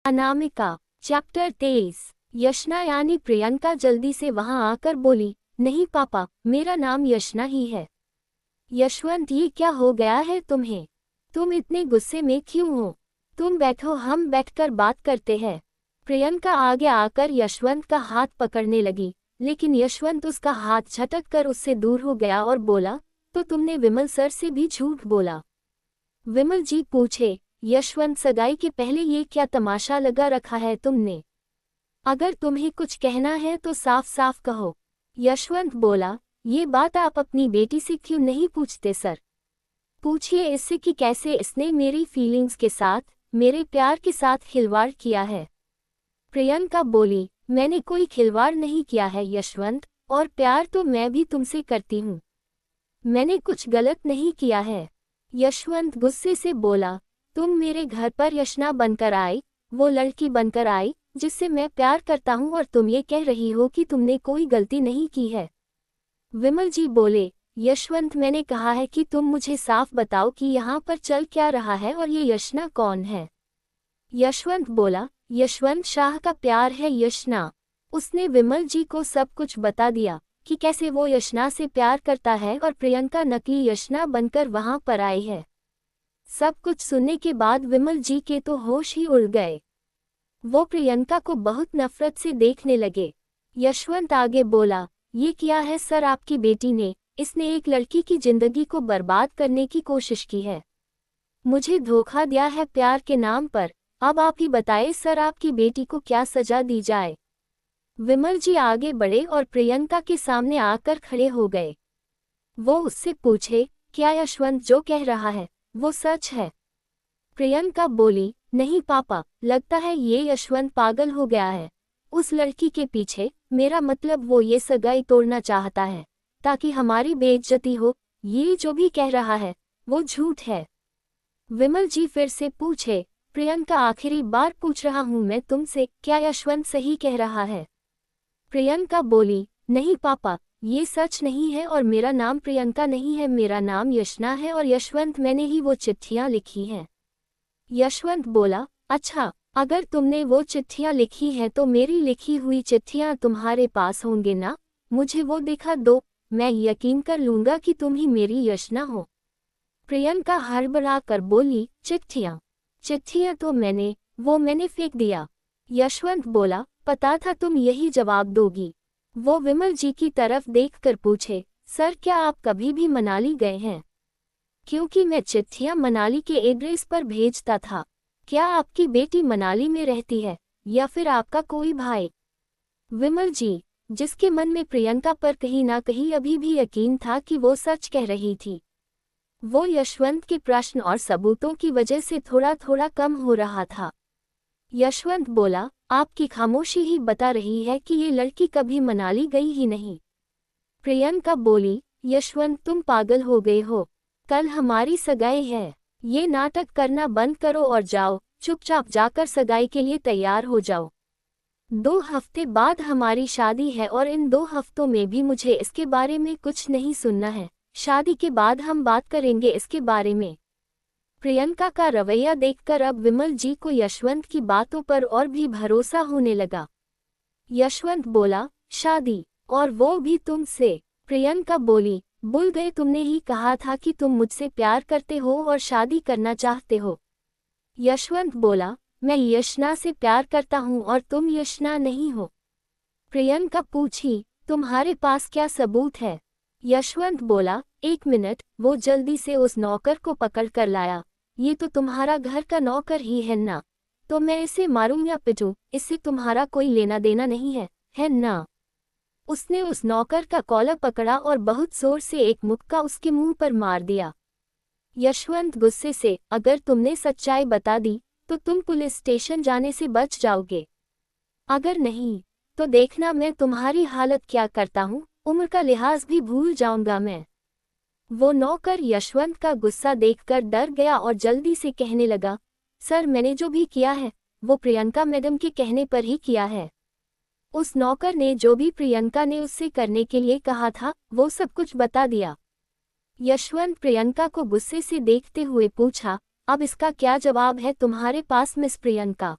Anamika. Chapter 23। यशना यानी प्रियंका जल्दी से वहां आकर बोली, नहीं पापा, मेरा नाम यशना ही है। यशवंत, ये क्या हो गया है तुम्हें? तुम इतने गुस्से में क्यों हो? तुम बैठो, हम बैठकर बात करते हैं। प्रियंका आगे आकर यशवंत का हाथ पकड़ने लगी, लेकिन यशवंत उसका हाथ झटक कर उससे दूर हो गया और बोला, तो तुमने विमल सर से भी झूठ बोला? विमल जी पूछे, यशवंत, सगाई के पहले ये क्या तमाशा लगा रखा है तुमने? अगर तुम्हें कुछ कहना है तो साफ साफ कहो। यशवंत बोला, ये बात आप अपनी बेटी से क्यों नहीं पूछते सर? पूछिए इससे कि कैसे इसने मेरी फीलिंग्स के साथ, मेरे प्यार के साथ खिलवाड़ किया है। प्रियंका बोली, मैंने कोई खिलवाड़ नहीं किया है यशवंत, और प्यार तो मैं भी तुमसे करती हूँ। मैंने कुछ गलत नहीं किया है। यशवंत गुस्से से बोला, तुम मेरे घर पर यशना बनकर आई, वो लड़की बनकर आई जिससे मैं प्यार करता हूँ, और तुम ये कह रही हो कि तुमने कोई गलती नहीं की है। विमल जी बोले, यशवंत, मैंने कहा है कि तुम मुझे साफ बताओ कि यहाँ पर चल क्या रहा है और ये यशना कौन है? यशवंत बोला, यशवंत शाह का प्यार है यशना। उसने विमल जी को सब कुछ बता दिया कि कैसे वो यशना से प्यार करता है, और प्रियंका नकली यशना बनकर वहां पर आई है। सब कुछ सुनने के बाद विमल जी के तो होश ही उड़ गए। वो प्रियंका को बहुत नफरत से देखने लगे। यशवंत आगे बोला, ये किया है सर आपकी बेटी ने, इसने एक लड़की की जिंदगी को बर्बाद करने की कोशिश की है। मुझे धोखा दिया है प्यार के नाम पर। अब आप ही बताएं सर, आपकी बेटी को क्या सजा दी जाए? विमल जी आगे बढ़े और प्रियंका के सामने आकर खड़े हो गए। वो उससे पूछे, क्या यशवंत जो कह रहा है वो सच है? प्रियंका बोली, नहीं पापा, लगता है ये यशवंत पागल हो गया है। उस लड़की के पीछे, मेरा मतलब वो ये सगाई तोड़ना चाहता है ताकि हमारी बेइज्जती हो। ये जो भी कह रहा है वो झूठ है। विमल जी फिर से पूछे, प्रियंका, आखिरी बार पूछ रहा हूं मैं तुमसे, क्या यशवंत सही कह रहा है? प्रियंका बोली, नहीं पापा, ये सच नहीं है, और मेरा नाम प्रियंका नहीं है, मेरा नाम यशना है, और यशवंत, मैंने ही वो चिट्ठियां लिखी हैं। यशवंत बोला, अच्छा, अगर तुमने वो चिट्ठियां लिखी हैं तो मेरी लिखी हुई चिट्ठियां तुम्हारे पास होंगे ना? मुझे वो दिखा दो, मैं यकीन कर लूंगा कि तुम ही मेरी यशना हो। प्रियंका हड़बड़ा कर बोली, चिट्ठियां? चिट्ठियां तो मैंने फेंक दिया। यशवंत बोला, पता था तुम यही जवाब दोगी। वो विमल जी की तरफ देखकर पूछे, सर, क्या आप कभी भी मनाली गए हैं? क्योंकि मैं चिट्ठियां मनाली के एड्रेस पर भेजता था। क्या आपकी बेटी मनाली में रहती है, या फिर आपका कोई भाई? विमल जी, जिसके मन में प्रियंका पर कहीं ना कहीं अभी भी यकीन था कि वो सच कह रही थी। वो यशवंत के प्रश्न और सबूतों की वजह से थोड़ा थोड़ा कम हो रहा था। यशवंत बोला, आपकी खामोशी ही बता रही है कि ये लड़की कभी मनाली गई ही नहीं। प्रियंका बोली, यशवंत, तुम पागल हो गए हो। कल हमारी सगाई है। ये नाटक करना बंद करो और जाओ, चुपचाप जाकर सगाई के लिए तैयार हो जाओ। 2 हफ्ते बाद हमारी शादी है, और इन 2 हफ्तों में भी मुझे इसके बारे में कुछ नहीं सुनना है। शादी के बाद हम बात करेंगे इसके बारे में। प्रियंका का रवैया देखकर अब विमल जी को यशवंत की बातों पर और भी भरोसा होने लगा। यशवंत बोला, शादी, और वो भी तुमसे? प्रियंका बोली, भूल गए, तुमने ही कहा था कि तुम मुझसे प्यार करते हो और शादी करना चाहते हो। यशवंत बोला, मैं यशना से प्यार करता हूँ और तुम यशना नहीं हो। प्रियंका पूछी, तुम्हारे पास क्या सबूत है? यशवंत बोला, 1 मिनट। वो जल्दी से उस नौकर को पकड़ कर लाया। ये तो तुम्हारा घर का नौकर ही है ना? तो मैं इसे मारूं या पिटूं, इससे तुम्हारा कोई लेना देना नहीं है ना? उसने उस नौकर का कॉलर पकड़ा और बहुत जोर से एक मुक्का उसके मुंह पर मार दिया। यशवंत गुस्से से, अगर तुमने सच्चाई बता दी तो तुम पुलिस स्टेशन जाने से बच जाओगे। अगर नहीं तो देखना मैं तुम्हारी हालत क्या करता हूँ, उम्र का लिहाज भी भूल जाऊंगा मैं। वो नौकर यशवंत का गुस्सा देखकर डर गया और जल्दी से कहने लगा, सर, मैंने जो भी किया है वो प्रियंका मैडम के कहने पर ही किया है। उस नौकर ने जो भी प्रियंका ने उससे करने के लिए कहा था वो सब कुछ बता दिया। यशवंत प्रियंका को गुस्से से देखते हुए पूछा, अब इसका क्या जवाब है तुम्हारे पास मिस प्रियंका?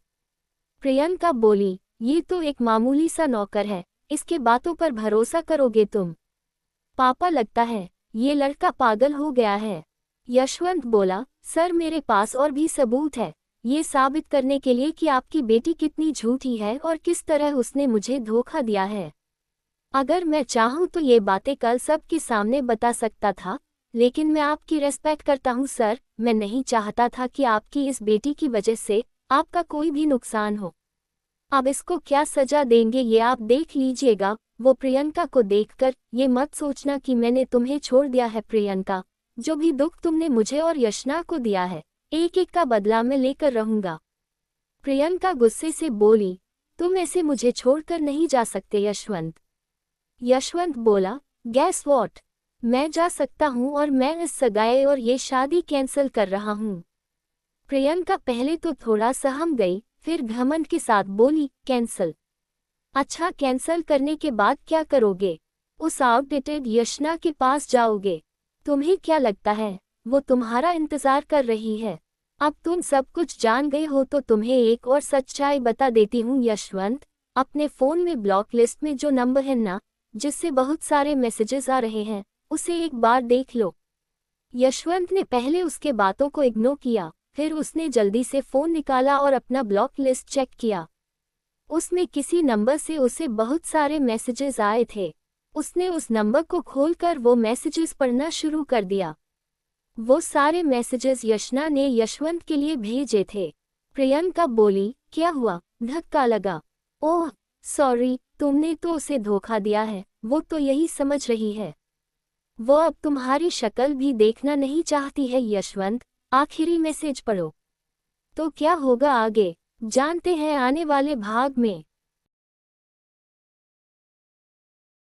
प्रियंका बोली, ये तो एक मामूली सा नौकर है, इसके बातों पर भरोसा करोगे तुम? पापा लगता है ये लड़का पागल हो गया है। यशवंत बोला, सर मेरे पास और भी सबूत है, ये साबित करने के लिए कि आपकी बेटी कितनी झूठी है और किस तरह उसने मुझे धोखा दिया है। अगर मैं चाहूँ तो ये बातें कल सबके सामने बता सकता था, लेकिन मैं आपकी रेस्पेक्ट करता हूँ सर, मैं नहीं चाहता था कि आपकी इस बेटी की वजह से आपका कोई भी नुकसान हो। अब इसको क्या सजा देंगे ये आप देख लीजिएगा। वो प्रियंका को देखकर, ये मत सोचना कि मैंने तुम्हें छोड़ दिया है प्रियंका, जो भी दुख तुमने मुझे और यशना को दिया है, एक एक का बदला मैं लेकर रहूंगा। प्रियंका गुस्से से बोली, तुम ऐसे मुझे छोड़कर नहीं जा सकते यशवंत। यशवंत बोला, गैस वॉट, मैं जा सकता हूँ और मैं इस सगाई और ये शादी कैंसिल कर रहा हूँ। प्रियंका पहले तो थोड़ा सहम गई, फिर घमंड के साथ बोली, कैंसल? अच्छा, कैंसल करने के बाद क्या करोगे? उस आउटडेटेड यशना के पास जाओगे? तुम्हें क्या लगता है वो तुम्हारा इंतजार कर रही है? अब तुम सब कुछ जान गए हो तो तुम्हें एक और सच्चाई बता देती हूँ यशवंत, अपने फ़ोन में ब्लॉक लिस्ट में जो नंबर है ना, जिससे बहुत सारे मैसेजेस आ रहे हैं, उसे एक बार देख लो। यशवंत ने पहले उसके बातों को इग्नोर किया, फिर उसने जल्दी से फ़ोन निकाला और अपना ब्लॉक लिस्ट चेक किया। उसमें किसी नंबर से उसे बहुत सारे मैसेजेस आए थे। उसने उस नंबर को खोलकर वो मैसेजेस पढ़ना शुरू कर दिया। वो सारे मैसेजेस यशना ने यशवंत के लिए भेजे थे। प्रियंका बोली, क्या हुआ, धक्का लगा? ओह सॉरी, तुमने तो उसे धोखा दिया है, वो तो यही समझ रही है। वो अब तुम्हारी शक्ल भी देखना नहीं चाहती है यशवंत। आखिरी मैसेज पढ़ो। तो क्या होगा आगे, जानते हैं आने वाले भाग में।